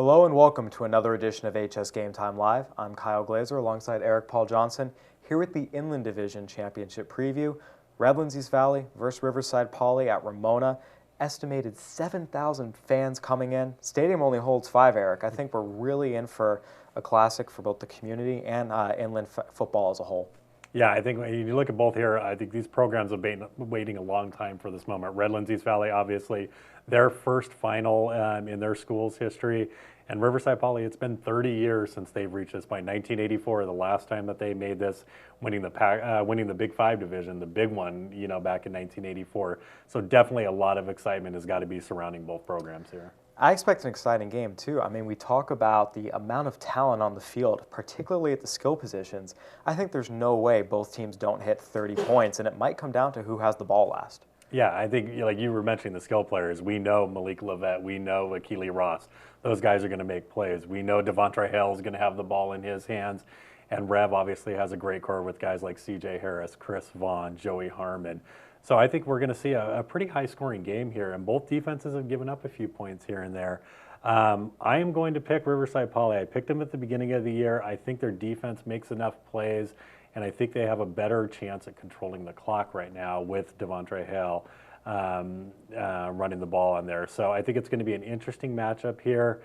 Hello and welcome to another edition of HS Game Time Live. I'm Kyle Glazer alongside Eric Paul Johnson here with the Inland Division Championship preview. Redlands East Valley versus Riverside Poly at Ramona. Estimated 7,000 fans coming in. Stadium only holds 5, Eric. I think we're really in for a classic for both the community and inland football as a whole. Yeah, I think when you look at both here, I think these programs have been waiting a long time for this moment. Redlands East Valley, obviously, their first final in their school's history. And Riverside Poly, it's been 30 years since they've reached this point. 1984, the last time that they made this, winning the Big Five division, the big one, back in 1984. So definitely a lot of excitement has got to be surrounding both programs here. I expect an exciting game, too. I mean, we talk about the amount of talent on the field, particularly at the skill positions. I think there's no way both teams don't hit 30 points, and it might come down to who has the ball last. Yeah, I think, like you were mentioning, the skill players. We know Malik Levette. We know Akili Ross. Those guys are going to make plays. We know Devontre Hale is going to have the ball in his hands. And Rev obviously has a great core with guys like C.J. Harris, Chris Vaughn, Joey Harmon. So I think we're going to see a pretty high-scoring game here, and both defenses have given up a few points here and there. I am going to pick Riverside Poly. I picked them at the beginning of the year. I think their defense makes enough plays, and I think they have a better chance at controlling the clock right now with Devontre Hale running the ball on there. So I think it's going to be an interesting matchup here.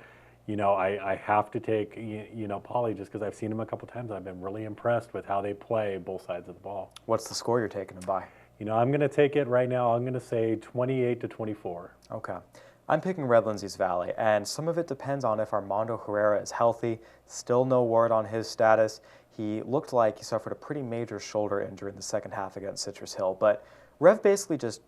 I have to take, Poly just because I've seen them a couple times. I've been really impressed with how they play both sides of the ball. What's the score you're taking them by? I'm going to take it right now. I'm going to say 28-24. Okay. I'm picking Redlands East Valley, and some of it depends on if Armando Herrera is healthy. Still no word on his status. He looked like he suffered a pretty major shoulder injury in the second half against Citrus Hill, but Rev basically just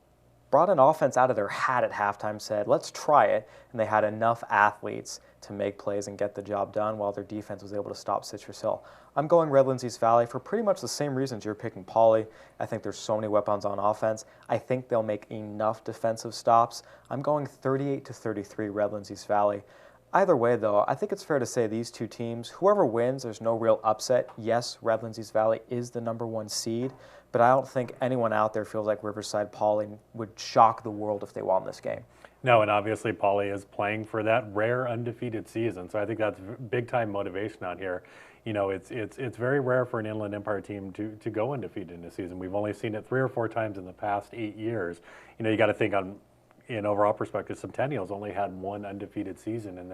brought an offense out of their hat at halftime, said, let's try it, and they had enough athletes to make plays and get the job done while their defense was able to stop Citrus Hill. I'm going Redlands East Valley for pretty much the same reasons you're picking Poly. I think there's so many weapons on offense. I think they'll make enough defensive stops. I'm going 38-33 Redlands East Valley. Either way, though, I think it's fair to say these two teams, whoever wins, there's no real upset. Yes, Redlands East Valley is the #1 seed, but I don't think anyone out there feels like Riverside Poly would shock the world if they won this game. No, and obviously Poly is playing for that rare undefeated season, so I think that's big-time motivation out here. It's very rare for an Inland Empire team to go undefeated in a season. We've only seen it 3 or 4 times in the past 8 years. You got to think in overall perspective, Centennial's only had 1 undefeated season in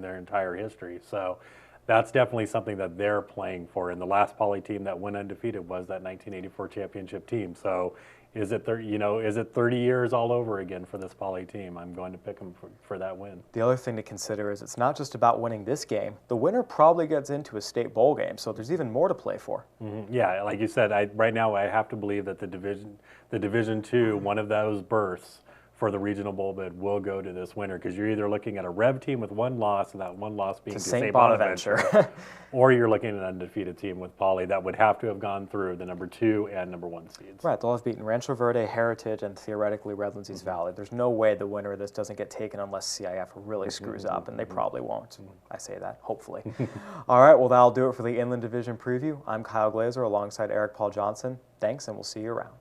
their entire history. So that's definitely something that they're playing for. And the last Poly team that went undefeated was that 1984 championship team. So is it 30 years all over again for this Poly team? I'm going to pick them for that win. The other thing to consider is it's not just about winning this game. The winner probably gets into a state bowl game, so there's even more to play for. Mm-hmm. Yeah, like you said, right now I have to believe that the Division II, one of those berths for the regional bowl bid will go to this winner, because you're either looking at a Rev team with 1 loss, and that 1 loss being to St. Bonaventure, or you're looking at an undefeated team with Poly that would have to have gone through the #2 and #1 seeds. Right, they'll have beaten Rancho Verde, Heritage, and theoretically Redlands East Valley. There's no way the winner of this doesn't get taken unless CIF really screws up, and they probably won't. I say that, hopefully. All right, well, that'll do it for the Inland Division preview. I'm Kyle Glazer alongside Eric Paul Johnson. Thanks, and we'll see you around.